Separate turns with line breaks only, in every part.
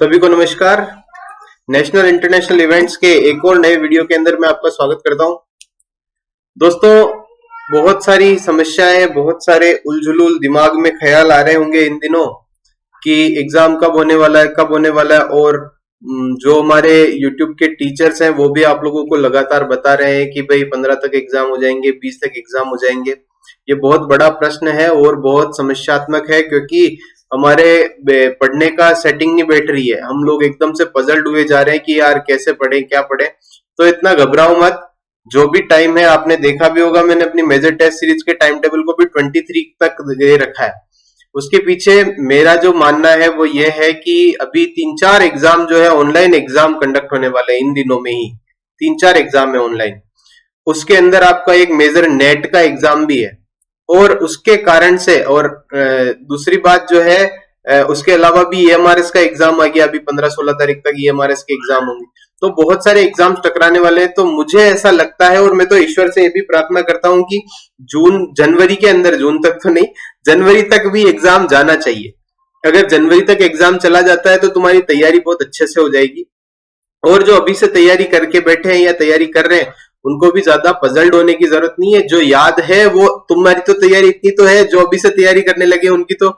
सभी को नमस्कार। नेशनल इंटरनेशनल इवेंट्स के एक और नए वीडियो के अंदर मैं आपका स्वागत करता हूं। दोस्तों, बहुत सारी समस्याएं, बहुत सारे उलझुल दिमाग में ख्याल आ रहे होंगे इन दिनों कि एग्जाम कब होने वाला है, कब होने वाला है। और जो हमारे यूट्यूब के टीचर्स हैं वो भी आप लोगों को लगातार बता रहे हैं कि भाई 15 तक एग्जाम हो जाएंगे, 20 तक एग्जाम हो जाएंगे। ये बहुत बड़ा प्रश्न है और बहुत समस्यात्मक है, क्योंकि हमारे पढ़ने का सेटिंग नहीं बैठ रही है। हम लोग एकदम से पजल्ड हुए जा रहे हैं कि यार कैसे पढ़े, क्या पढ़े। तो इतना घबराओ मत। जो भी टाइम है, आपने देखा भी होगा, मैंने अपनी मेजर टेस्ट सीरीज के टाइम टेबल को भी 23 तक दे रखा है। उसके पीछे मेरा जो मानना है वो ये है कि अभी 3-4 एग्जाम जो है ऑनलाइन एग्जाम कंडक्ट होने वाले हैं इन दिनों में ही। 3-4 एग्जाम है ऑनलाइन। उसके अंदर आपका एक मेजर नेट का एग्जाम भी है। और उसके कारण से, और दूसरी बात जो है, उसके अलावा भी ईएमआरएस का एग्जाम आ गया। अभी 15-16 तारीख तक ईएमआरएस के एग्जाम होंगे। तो बहुत सारे एग्जाम्स टकराने वाले हैं। तो मुझे ऐसा लगता है, और मैं तो ईश्वर से ये भी प्रार्थना करता हूं कि जनवरी के अंदर, जून तक तो नहीं, जनवरी तक भी एग्जाम जाना चाहिए। अगर जनवरी तक एग्जाम चला जाता है तो तुम्हारी तैयारी बहुत अच्छे से हो जाएगी। और जो अभी से तैयारी करके बैठे हैं या तैयारी कर रहे हैं, उनको भी ज्यादा पजल्ड होने की जरूरत नहीं है। जो याद है वो, तुम्हारी तो तैयारी इतनी तो है, जो अभी से तैयारी करने लगे उनकी तो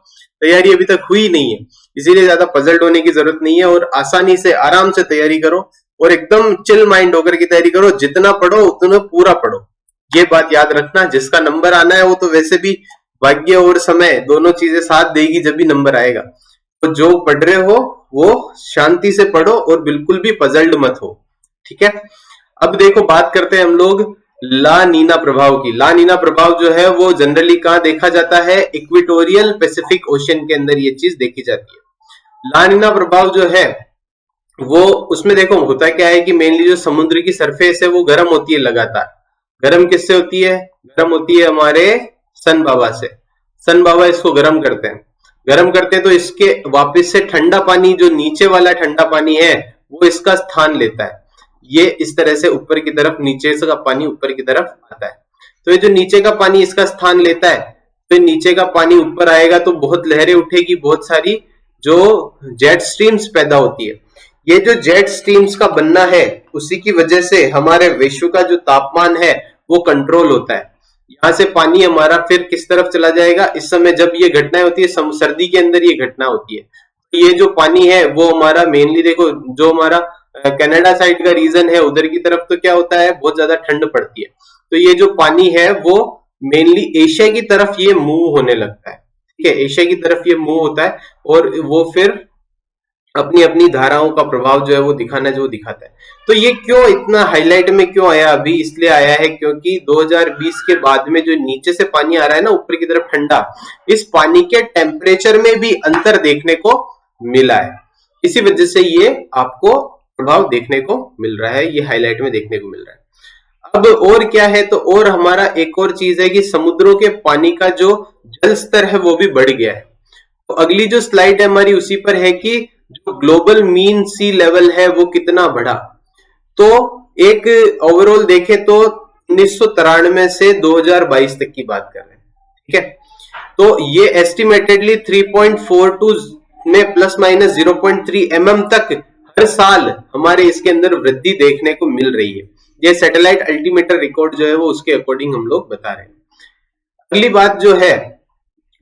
तैयारी अभी तक हुई नहीं है। इसीलिए ज्यादा पजल्ड होने की जरूरत नहीं है। और आसानी से, आराम से तैयारी करो और एकदम चिल माइंड होकर की तैयारी करो। जितना पढ़ो उतना पूरा पढ़ो। ये बात याद रखना। जिसका नंबर आना है वो तो वैसे भी भाग्य और समय दोनों चीजें साथ देगी जब भी नंबर आएगा। तो जो पढ़ रहे हो वो शांति से पढ़ो और बिल्कुल भी पजल्ड मत हो। ठीक है। अब देखो, बात करते हैं हम लोग ला नीना प्रभाव की। ला नीना प्रभाव जो है वो जनरली कहां देखा जाता है? इक्वेटोरियल पैसिफिक ओशन के अंदर ये चीज देखी जाती है। ला नीना प्रभाव जो है वो, उसमें देखो होता क्या है कि मेनली जो समुद्र की सरफेस है वो गर्म होती है लगातार। गर्म किससे होती है? गर्म होती है हमारे सन बाबा से। सन बाबा इसको गर्म करते हैं। गर्म करते हैं तो इसके वापस से ठंडा पानी, जो नीचे वाला ठंडा पानी है, वो इसका स्थान लेता है। ये इस तरह से ऊपर की तरफ, नीचे से का पानी ऊपर की तरफ आता है। तो ये जो नीचे का पानी इसका स्थान लेता है, तो नीचे का पानी ऊपर आएगा तो बहुत लहरें उठेगी, बहुत सारी जो जेट स्ट्रीम्स पैदा होती है। ये जो जेट स्ट्रीम्स का बनना है, उसी की वजह से हमारे विश्व का जो तापमान है वो कंट्रोल होता है। यहां से पानी हमारा फिर किस तरफ चला जाएगा? इस समय जब ये घटनाएं होती है, सर्दी के अंदर ये घटना होती है। तो ये जो पानी है वो हमारा मेनली, देखो जो हमारा कनाडा साइड का रीजन है, उधर की तरफ तो क्या होता है, बहुत ज्यादा ठंड पड़ती है। तो ये जो पानी है वो मेनली एशिया की तरफ ये मूव होने लगता है। ठीक है, एशिया की तरफ ये मूव होता है और वो फिर अपनी अपनी धाराओं का प्रभाव जो है वो दिखाना जो दिखाता है। तो ये क्यों इतना हाईलाइट में क्यों आया अभी? इसलिए आया है क्योंकि 2020 के बाद में जो नीचे से पानी आ रहा है ना ऊपर की तरफ ठंडा, इस पानी के टेम्परेचर में भी अंतर देखने को मिला है। इसी वजह से ये आपको प्रभाव देखने को मिल रहा है, ये हाईलाइट में देखने को मिल रहा है। अब और क्या है? तो और हमारा एक और चीज है कि समुद्रों के पानी का जो जल स्तर है वो भी बढ़ गया है। तो अगली जो स्लाइड है हमारी उसी पर है कि जो ग्लोबल मीन सी लेवल है वो कितना बढ़ा। तो एक ओवरऑल देखे तो 1993 से 2022 तक की बात कर रहे हैं। ठीक है, तो ये एस्टिमेटेडली 3.42 में प्लस माइनस 0.3 mm तक हर साल हमारे इसके अंदर वृद्धि देखने को मिल रही है। ये सैटेलाइट अल्टीमीटर रिकॉर्ड जो है वो उसके अकॉर्डिंग हम लोग बता रहे हैं। अगली बात जो है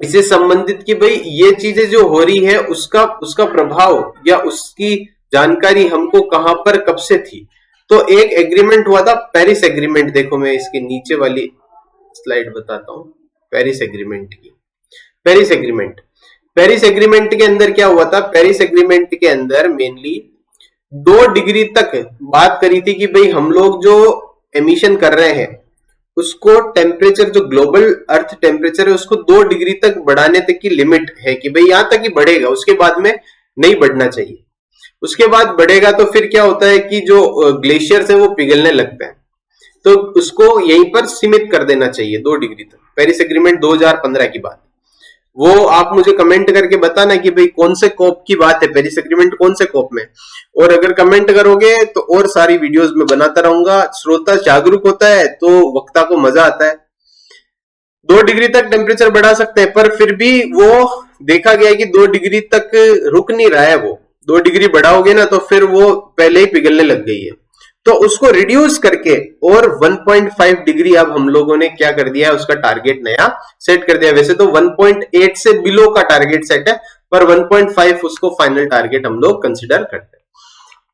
इससे संबंधित कि भाई ये चीजें जो हो रही है उसका प्रभाव या उसकी जानकारी हमको कहां पर कब से थी। तो एक एग्रीमेंट हुआ था, पेरिस एग्रीमेंट। देखो मैं इसके नीचे वाली स्लाइड बताता हूं पेरिस एग्रीमेंट की। पेरिस एग्रीमेंट के अंदर क्या हुआ था? पेरिस एग्रीमेंट के अंदर मेनली 2 डिग्री तक बात करी थी कि भाई हम लोग जो एमिशन कर रहे हैं उसको टेम्परेचर, जो ग्लोबल अर्थ टेम्परेचर है उसको 2 डिग्री तक बढ़ाने तक की लिमिट है कि भाई यहां तक ही बढ़ेगा, उसके बाद में नहीं बढ़ना चाहिए। उसके बाद बढ़ेगा तो फिर क्या होता है कि जो ग्लेशियर्स है वो पिघलने लगते हैं, तो उसको यहीं पर सीमित कर देना चाहिए 2 डिग्री तक। पेरिस एग्रीमेंट 2015 की बात। वो आप मुझे कमेंट करके बताना कि भाई कौन से कोप की बात है, पेरिस एग्रीमेंट कौन से कोप में। और अगर कमेंट करोगे तो और सारी वीडियोस में बनाता रहूंगा। श्रोता जागरूक होता है तो वक्ता को मजा आता है। 2 डिग्री तक टेम्परेचर बढ़ा सकते हैं, पर फिर भी वो देखा गया है कि 2 डिग्री तक रुक नहीं रहा है वो। 2 डिग्री बढ़ाओगे ना तो फिर वो पहले ही पिघलने लग गई है। तो उसको रिड्यूस करके और 1.5 डिग्री अब हम लोगों ने क्या कर दिया है, उसका टारगेट नया सेट कर दिया। वैसे तो 1.8 से बिलो का टारगेट सेट है, पर 1.5 उसको फाइनल टारगेट हम लोग कंसिडर करते हैं।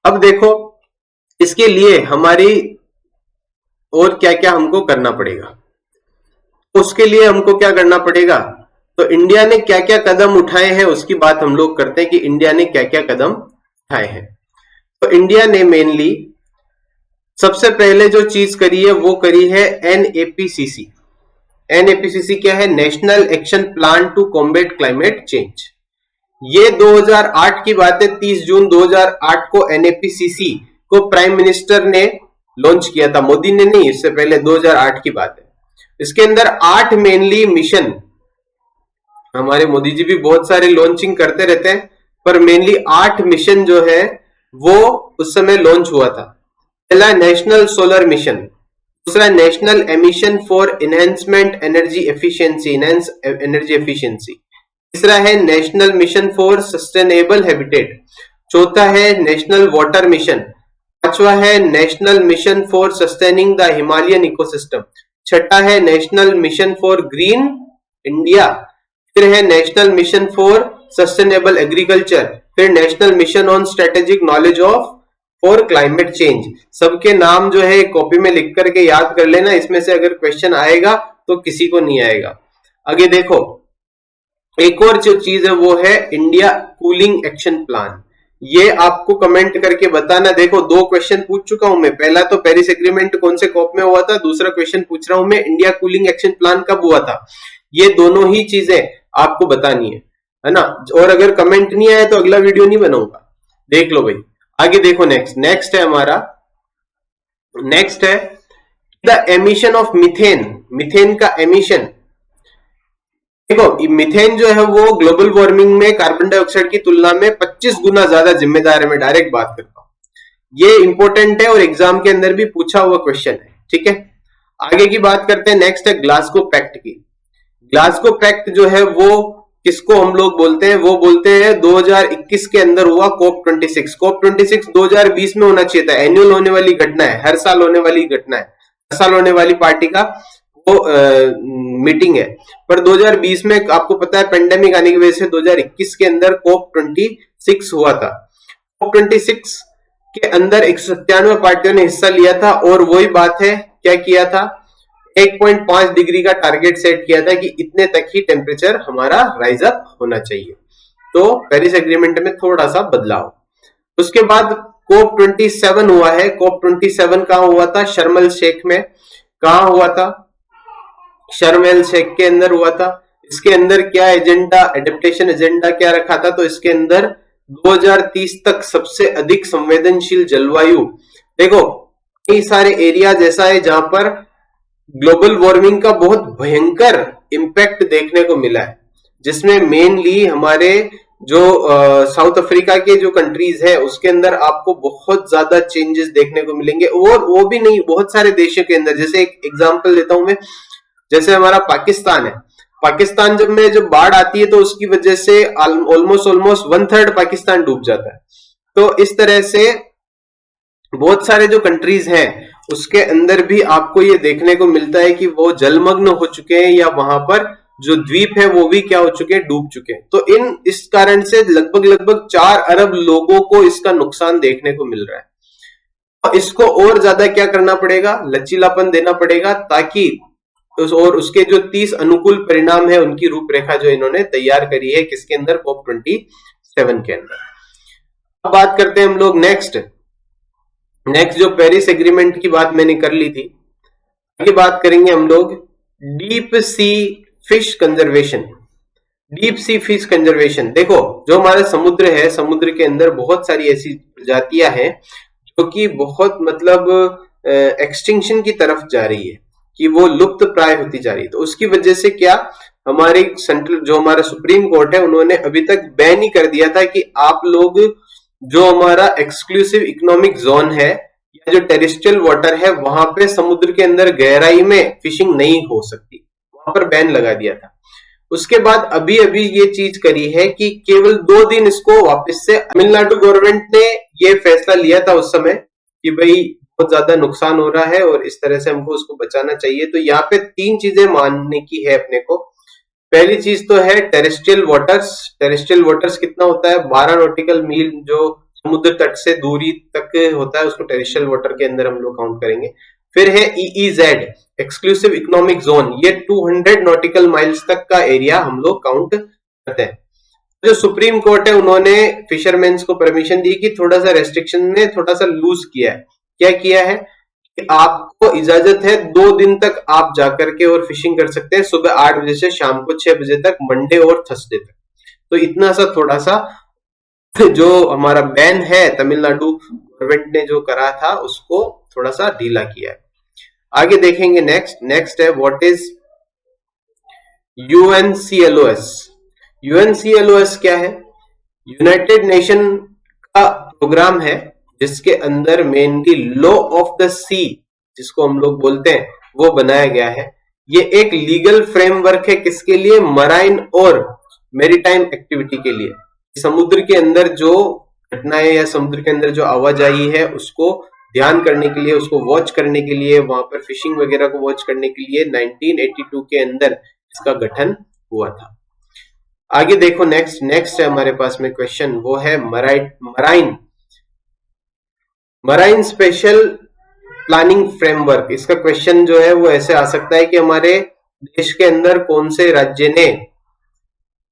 अब देखो इसके लिए हमारी और क्या क्या हमको करना पड़ेगा। उसके लिए हमको क्या करना पड़ेगा, तो इंडिया ने क्या क्या कदम उठाए हैं उसकी बात हम लोग करते हैं कि इंडिया ने क्या क्या कदम उठाए हैं। तो इंडिया ने मेनली सबसे पहले जो चीज करी है वो करी है एनएपीसीसी। एनएपीसीसी क्या है, national action plan to combat climate change. ये 2008 की बात है, 30 जून 2008 को एनएपीसीसी को प्राइम मिनिस्टर ने लॉन्च किया था, मोदी ने नहीं, इससे पहले 2008 की बात है। इसके अंदर 8 मेनली मिशन, हमारे मोदी जी भी बहुत सारे लॉन्चिंग करते रहते हैं, पर मेनली 8 मिशन जो है वो उस समय लॉन्च हुआ था। पहला नेशनल सोलर मिशन, दूसरा national emission for enhancement energy efficiency, enhance energy efficiency, तीसरा है national mission for sustainable habitat, चौथा है नेशनल वाटर मिशन, पांचवा है national mission for sustaining the Himalayan ecosystem, छठा है national mission for green India, फिर है national mission for sustainable agriculture, फिर national mission on strategic knowledge of for climate change. सबके नाम जो है कॉपी में लिख करके याद कर लेना, इसमें से अगर क्वेश्चन आएगा तो किसी को नहीं आएगा। आगे देखो एक और जो चीज है वो है इंडिया कूलिंग एक्शन प्लान। ये आपको कमेंट करके बताना। देखो 2 क्वेश्चन पूछ चुका हूं मैं, पहला तो पेरिस एग्रीमेंट कौन से कॉप में हुआ था, दूसरा क्वेश्चन पूछ रहा हूं मैं इंडिया कूलिंग एक्शन प्लान कब हुआ था। ये दोनों ही चीजें आपको बतानी है ना। और अगर कमेंट नहीं आया तो अगला वीडियो नहीं बनाऊंगा, देख लो भाई। आगे देखो नेक्स्ट है हमारा, नेक्स्ट है the emission of methane. Methane का एमिशन, देखो मीथेन जो है वो ग्लोबल वार्मिंग में कार्बन डाइऑक्साइड की तुलना में 25 गुना ज्यादा जिम्मेदार है। मैं डायरेक्ट बात करता हूं, ये इंपॉर्टेंट है और एग्जाम के अंदर भी पूछा हुआ क्वेश्चन है, ठीक है। आगे की बात करते हैं, नेक्स्ट है ग्लासगो पैक्ट की। ग्लासगो पैक्ट जो है वो किसको हम लोग बोलते हैं, वो बोलते हैं 2021 के अंदर हुआ COP 26। COP 26 2020 में होना चाहिए था, एनुअल होने वाली घटना है, हर साल होने वाली घटना है, हर साल होने वाली पार्टी का वो मीटिंग है। पर 2020 में आपको पता है पेंडेमिक आने की वजह से 2021 के अंदर COP 26 हुआ था। COP 26 के अंदर 197 पार्टियों ने हिस्सा लिया था और वही बात है, क्या किया था, 1.5 डिग्री का टारगेट सेट किया था कि इतने तक ही टेम्परेचर हमारा राइज अप होना चाहिए। तो पेरिस एग्रीमेंट में थोड़ा सा बदलाव। उसके बाद COP 27 हुआ है। COP 27 कहां हुआ था, शर्म एल शेख में। कहां हुआ था, शर्म एल शेख के अंदर हुआ था। इसके अंदर क्या एजेंडा, एडेप्टेशन एजेंडा क्या रखा था, तो इसके अंदर 2030 तक सबसे अधिक संवेदनशील जलवायु। देखो कई सारे एरियाज ऐसा है जहां पर ग्लोबल वार्मिंग का बहुत भयंकर इंपैक्ट देखने को मिला है, जिसमें मेनली हमारे जो साउथ अफ्रीका के जो कंट्रीज है उसके अंदर आपको बहुत ज्यादा चेंजेस देखने को मिलेंगे। और वो भी नहीं, बहुत सारे देशों के अंदर, जैसे एक एग्जांपल देता हूं मैं, जैसे हमारा पाकिस्तान है। पाकिस्तान जब बाढ़ आती है तो उसकी वजह से ऑलमोस्ट 1/3 पाकिस्तान डूब जाता है। तो इस तरह से बहुत सारे जो कंट्रीज हैं उसके अंदर भी आपको ये देखने को मिलता है कि वो जलमग्न हो चुके हैं, या वहां पर जो द्वीप है वो भी क्या हो चुके हैं, डूब चुके हैं। तो इस कारण से लगभग 4 अरब लोगों को इसका नुकसान देखने को मिल रहा है। तो इसको और ज्यादा क्या करना पड़ेगा, लचीलापन देना पड़ेगा, ताकि और उसके जो 30 अनुकूल परिणाम है उनकी रूपरेखा जो इन्होंने तैयार करी है, किसके अंदर, COP 27 के अंदर। अब बात करते हैं हम लोग नेक्स्ट जो पेरिस एग्रीमेंट की बात मैंने कर ली थी, आगे बात करेंगे हम लोग deep sea fish conservation. Deep sea fish conservation, देखो जो हमारा समुद्र है, समुद्र के अंदर बहुत सारी ऐसी प्रजातियां हैं जो कि बहुत मतलब एक्सटिंक्शन की तरफ जा रही है, कि वो लुप्त प्राय होती जा रही है। तो उसकी वजह से क्या, हमारे सेंट्रल जो हमारा सुप्रीम कोर्ट है उन्होंने अभी तक बैन ही कर दिया था कि आप लोग जो हमारा एक्सक्लूसिव इकोनॉमिक जोन है या जो टेरेस्ट्रियल वाटर है वहां पे समुद्र के अंदर गहराई में फिशिंग नहीं हो सकती, वहां पर बैन लगा दिया था। उसके बाद अभी अभी ये चीज करी है कि केवल 2 दिन इसको वापस से, तमिलनाडु गवर्नमेंट ने ये फैसला लिया था उस समय कि भाई बहुत ज्यादा नुकसान हो रहा है और इस तरह से हमको उसको बचाना चाहिए। तो यहाँ पे 3 चीजें मानने की है अपने को। पहली चीज तो है टेरेस्ट्रियल वाटर्स। टेरेस्ट्रियल वाटर्स कितना होता है, 12 नॉटिकल मील जो समुद्र तट से दूरी तक होता है उसको टेरेस्ट्रियल वाटर के अंदर हम लोग काउंट करेंगे। फिर है EEZ एक्सक्लूसिव इकोनॉमिक जोन, ये 200 नॉटिकल माइल्स तक का एरिया हम लोग काउंट करते हैं। जो सुप्रीम कोर्ट है उन्होंने फिशरमैन्स को परमिशन दी कि थोड़ा सा रेस्ट्रिक्शन ने थोड़ा सा लूज किया है। क्या किया है कि आपको इजाजत है 2 दिन तक आप जाकर के और फिशिंग कर सकते हैं, सुबह 8 बजे से शाम को 6 बजे तक, मंडे और थर्सडे तक। तो इतना सा थोड़ा सा जो हमारा बैन है तमिलनाडु गवर्नमेंट ने जो करा था उसको थोड़ा सा ढीला किया है। आगे देखेंगे नेक्स्ट है व्हाट इज UNCLOS। UNCLOS क्या है? यूनाइटेड नेशन का प्रोग्राम है जिसके अंदर मेनली लॉ ऑफ द सी जिसको हम लोग बोलते हैं वो बनाया गया है। ये एक लीगल फ्रेमवर्क है किसके लिए? मराइन और मेरीटाइम एक्टिविटी के लिए। समुद्र के अंदर जो घटनाएं या समुद्र के अंदर जो आवाजाही है उसको ध्यान करने के लिए, उसको वॉच करने के लिए, वहां पर फिशिंग वगैरह को वॉच करने के लिए 1982 के अंदर इसका गठन हुआ था। आगे देखो नेक्स्ट है हमारे पास में क्वेश्चन, वो है मराइन स्पेशल प्लानिंग फ्रेमवर्क। इसका क्वेश्चन जो है वो ऐसे आ सकता है कि हमारे देश के अंदर कौन से राज्य ने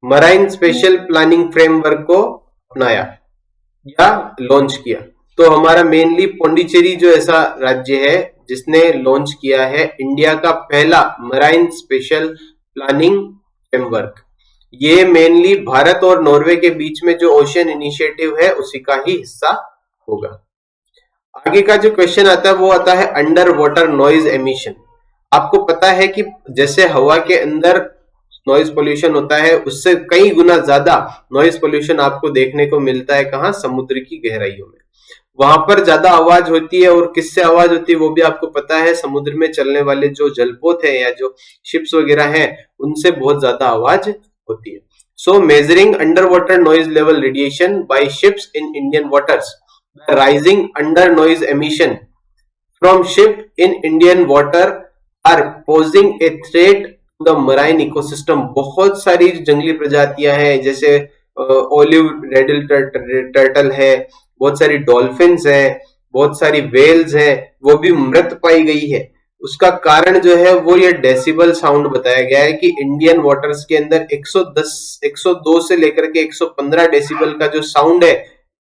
मराइन स्पेशल प्लानिंग फ्रेमवर्क को अपनाया या लॉन्च किया? तो हमारा मेनली पौंडीचेरी जो ऐसा राज्य है जिसने लॉन्च किया है इंडिया का पहला मराइन स्पेशल प्लानिंग फ्रेमवर्क। ये मेनली भारत और नॉर्वे के बीच में जो ओशियन इनिशिएटिव है उसी का ही हिस्सा होगा। आगे का जो क्वेश्चन आता है वो आता है अंडर वाटर नॉइज एमिशन। आपको पता है कि जैसे हवा के अंदर नॉइज पोल्यूशन होता है उससे कई गुना ज्यादा नॉइज पोल्यूशन आपको देखने को मिलता है कहां? समुद्र की गहराइयों में। वहां पर ज्यादा आवाज होती है और किससे आवाज होती है वो भी आपको पता है, समुद्र में चलने वाले जो जलपोत है या जो शिप्स वगैरह हैं उनसे बहुत ज्यादा आवाज होती है। So measuring underwater noise level radiation by ships in Indian waters, rising under noise emission from ship in Indian water are posing a threat to the marine ecosystem. बहुत सारी जंगली प्रजातियां हैं जैसे ओलिव रेडल टर्टल है, बहुत सारी dolphins हैं, बहुत सारी वेल्स हैं, वो भी मृत पाई गई है। उसका कारण जो है वो ये डेसिबल साउंड बताया गया है कि इंडियन वाटर्स के अंदर 102 से लेकर के 115 डेसिबल का जो साउंड है,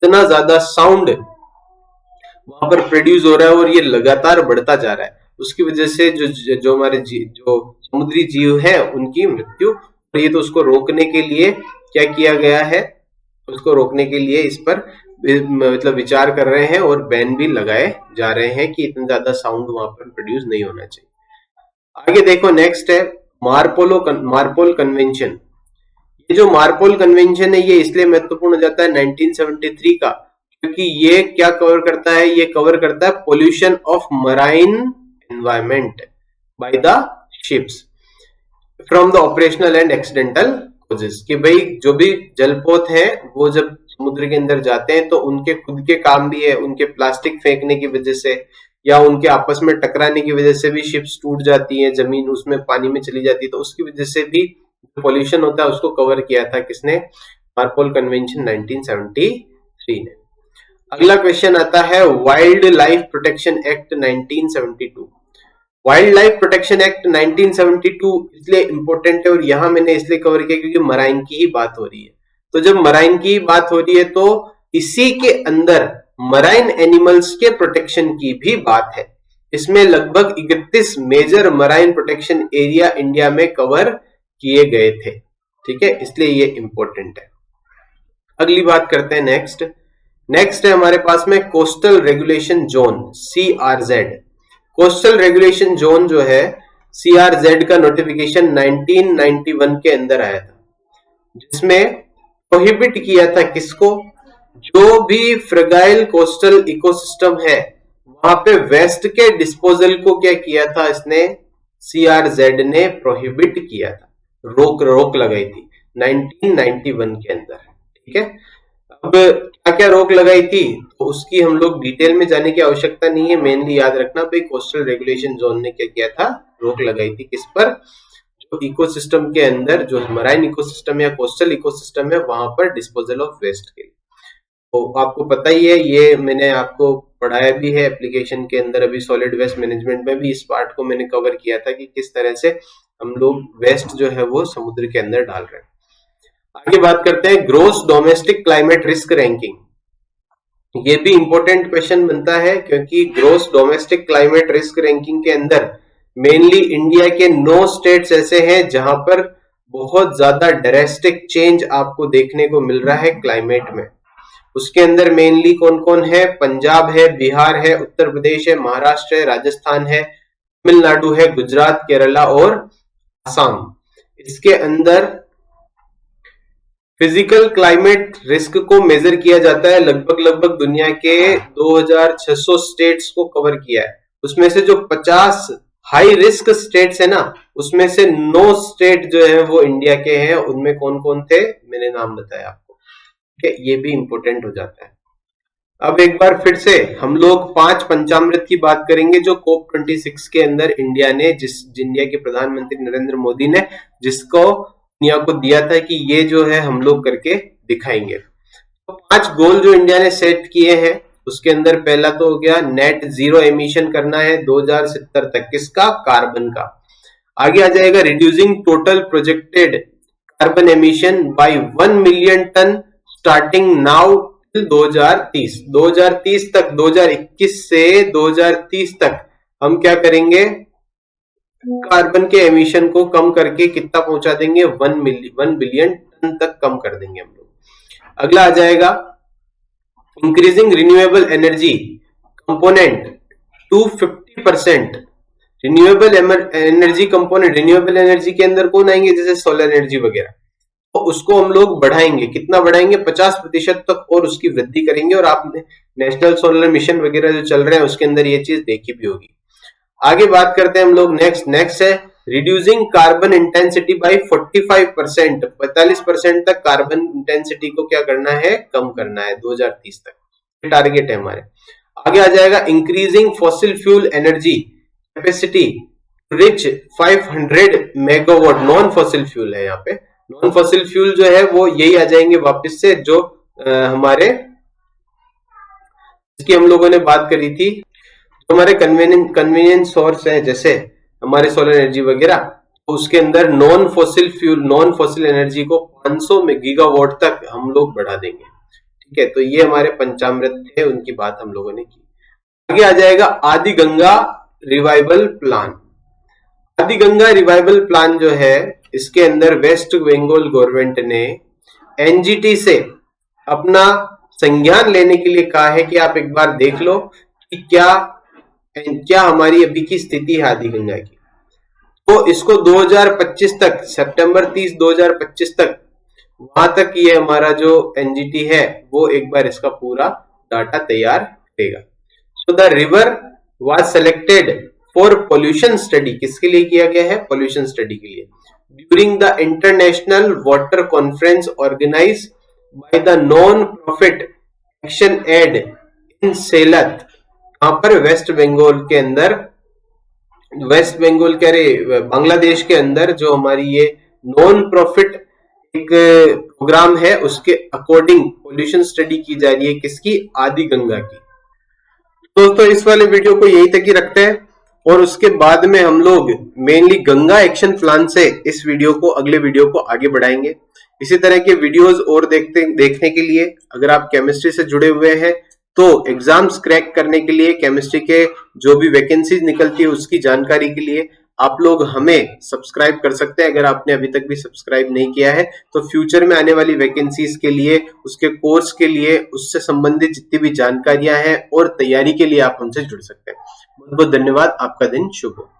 इतना ज्यादा साउंड वहां पर प्रोड्यूस हो रहा है और ये लगातार बढ़ता जा रहा है। उसकी वजह से जो हमारे जो समुद्री जीव है उनकी मृत्यु। तो ये तो उसको रोकने के लिए क्या किया गया है? उसको रोकने के लिए इस पर मतलब विचार कर रहे हैं और बैन भी लगाए जा रहे हैं कि इतना ज्यादा साउंड वहां पर प्रोड्यूस नहीं होना चाहिए। आगे देखो नेक्स्ट है मार्पोल कन्वेंशन। ये जो मार्पोल कन्वेंशन है ये इसलिए महत्वपूर्ण हो जाता है 1973 का, क्योंकि ये क्या कवर करता है? ये कवर करता है pollution of marine environment by the ships from the operational and accidental causes. कि भाई जो भी जलपोत है वो जब समुद्र के अंदर जाते हैं तो उनके खुद के काम भी है, उनके प्लास्टिक फेंकने की वजह से या उनके आपस में टकराने की वजह से भी शिप्स टूट जाती है, जमीन उसमें पानी में चली जाती है, तो उसकी वजह से भी पोल्यूशन होता है। उसको कवर किया था किसने? मार्पोल कन्वेंशन 1973 ने। अगला क्वेश्चन आता है wild life protection act 1972। Wild life protection act 1972 इसलिए इंपॉर्टेंट है और यहां मैंने इसलिए कवर किया क्योंकि मराइन की ही बात हो रही है। तो जब मराइन की बात हो रही है तो इसी के अंदर मराइन एनिमल्स के प्रोटेक्शन की भी बात है। इसमें लगभग 31 major marine protection area India में कवर किए गए थे। ठीक है, इसलिए ये इंपॉर्टेंट है। अगली बात करते हैं नेक्स्ट है हमारे पास में coastal regulation zone CRZ। Coastal regulation zone जो है CRZ का नोटिफिकेशन 1991 के अंदर आया था, जिसमें प्रोहिबिट किया था किसको? जो भी फ्रेगाइल कोस्टल इकोसिस्टम है वहां पे वेस्ट के डिस्पोजल को क्या किया था इसने? CRZ ने प्रोहिबिट किया था। रोक लगाई थी 1991 के अंदर। ठीक है, अब क्या क्या रोक लगाई थी तो उसकी हम लोग डिटेल में जाने की आवश्यकता नहीं है, मेनली याद रखना भाई कोस्टल रेगुलेशन जोन ने क्या किया था, रोक लगाई थी किस पर, जो इकोसिस्टम के अंदर जो मराइन इकोसिस्टम या कोस्टल इकोसिस्टम है वहां पर डिस्पोजल ऑफ वेस्ट के लिए। तो आपको पता ही है, ये मैंने आपको पढ़ाया भी है एप्लीकेशन के अंदर, अभी सॉलिड वेस्ट मैनेजमेंट में भी इस पार्ट को मैंने कवर किया था कि किस तरह से हम लोग वेस्ट जो है वो समुद्र के अंदर डाल रहे हैं। आगे बात करते हैं gross domestic climate risk ranking. ये भी इंपॉर्टेंट क्वेश्चन बनता है क्योंकि gross domestic climate risk ranking के अंदर मेनली इंडिया के 9 स्टेट्स ऐसे हैं जहां पर बहुत ज्यादा ड्रेस्टिक चेंज आपको देखने को मिल रहा है क्लाइमेट में। उसके अंदर मेनली कौन कौन है, पंजाब है, बिहार है, उत्तर प्रदेश है, महाराष्ट्र है, राजस्थान है, तमिलनाडु है, गुजरात, केरला और असम। इसके अंदर फिजिकल क्लाइमेट रिस्क को मेजर किया जाता है, लगभग दुनिया के 2600 स्टेट्स को कवर किया है। उसमें से जो 50 हाई रिस्क स्टेट्स है ना, उसमें से 9 स्टेट जो है वो इंडिया के हैं। उनमें कौन कौन थे मैंने नाम बताया आपको। ठीक है, ये भी इंपॉर्टेंट हो जाता है। अब एक बार फिर से हम लोग 5 पंचामृत की बात करेंगे जो COP26 के अंदर इंडिया ने इंडिया के प्रधानमंत्री नरेंद्र मोदी ने जिसको दुनिया को दिया था कि ये जो है हम लोग करके दिखाएंगे। तो 5 गोल जो इंडिया ने सेट किए हैं उसके अंदर पहला तो हो गया नेट जीरो एमिशन करना है 2070 तक, किसका, कार्बन का। आगे आ जाएगा reducing total projected carbon emission by 1 million ton starting now till 2030 तक, 2021 से 2030 तक हम क्या करेंगे, कार्बन के एमिशन को कम करके कितना पहुंचा देंगे, 1 बिलियन टन तक कम कर देंगे हम लोग। अगला आ जाएगा increasing renewable energy component to 50%। Renewable energy component, renewable energy के अंदर कौन आएंगे, जैसे सोलर एनर्जी वगैरह, तो उसको हम लोग बढ़ाएंगे। कितना बढ़ाएंगे, 50% तक और उसकी वृद्धि करेंगे। और आपने नेशनल सोलर मिशन वगैरह जो चल रहे हैं उसके अंदर ये चीज देखी भी होगी। आगे बात करते हैं हम लोग नेक्स्ट है रिड्यूसिंग कार्बन इंटेंसिटी बाय 45%, 45% तक कार्बन इंटेंसिटी को क्या करना है, कम करना है 2030 तक, टारगेट है हमारे। आगे आ जाएगा increasing fossil fuel energy capacity rich 500 megawatt, non fossil fuel है यहाँ पे। नॉन फॉसिल फ्यूल जो है वो यही आ जाएंगे वापस से जो हमारे इसकी हम लोगों ने बात करी थी, तो हमारे कन्वीनियंट सोर्स है जैसे हमारे सोलर एनर्जी वगैरह, तो उसके अंदर नॉन फॉसिल एनर्जी को 500 गीगावाट तक हम लोग बढ़ा देंगे। ठीक है, तो ये हमारे पंचामृत थे, उनकी बात हम लोगों ने की। आगे आ जाएगा आदि गंगा रिवाइवल प्लान। आदि गंगा रिवाइवल प्लान जो है इसके अंदर वेस्ट बंगाल गवर्नमेंट ने एनजीटी से अपना संज्ञान लेने के लिए कहा है कि आप एक बार देख लो कि क्या हमारी अभी की स्थिति है आदि गंगा की। तो इसको 2025 तक, सितंबर 30 2025 तक, वहां तक ये हमारा जो एनजीटी है वो एक बार इसका पूरा डाटा तैयार करेगा। So the river was selected for pollution study, किसके लिए किया गया है, पोल्यूशन स्टडी के लिए, during the international water conference organize by the non profit Action Aid in सेलत। यहाँ पर वेस्ट बंगाल के अंदर, बांग्लादेश के अंदर जो हमारी ये नॉन प्रॉफिट एक प्रोग्राम है उसके अकॉर्डिंग पोल्यूशन स्टडी की जा रही है, किसकी, आदि गंगा की। दोस्तों इस वाले वीडियो को यहीं तक ही रखते हैं और उसके बाद में हम लोग मेनली गंगा एक्शन प्लान से इस वीडियो को, अगले वीडियो को आगे बढ़ाएंगे। इसी तरह के वीडियोस और देखने के लिए अगर आप केमिस्ट्री से जुड़े हुए हैं तो एग्जाम्स क्रैक करने के लिए, केमिस्ट्री के जो भी वैकेंसीज निकलती है उसकी जानकारी के लिए आप लोग हमें सब्सक्राइब कर सकते हैं। अगर आपने अभी तक भी सब्सक्राइब नहीं किया है तो फ्यूचर में आने वाली वैकेंसीज के लिए, उसके कोर्स के लिए, उससे संबंधित जितनी भी जानकारियां हैं और तैयारी के लिए आप हमसे जुड़ सकते हैं। बहुत बहुत धन्यवाद, आपका दिन शुभ हो।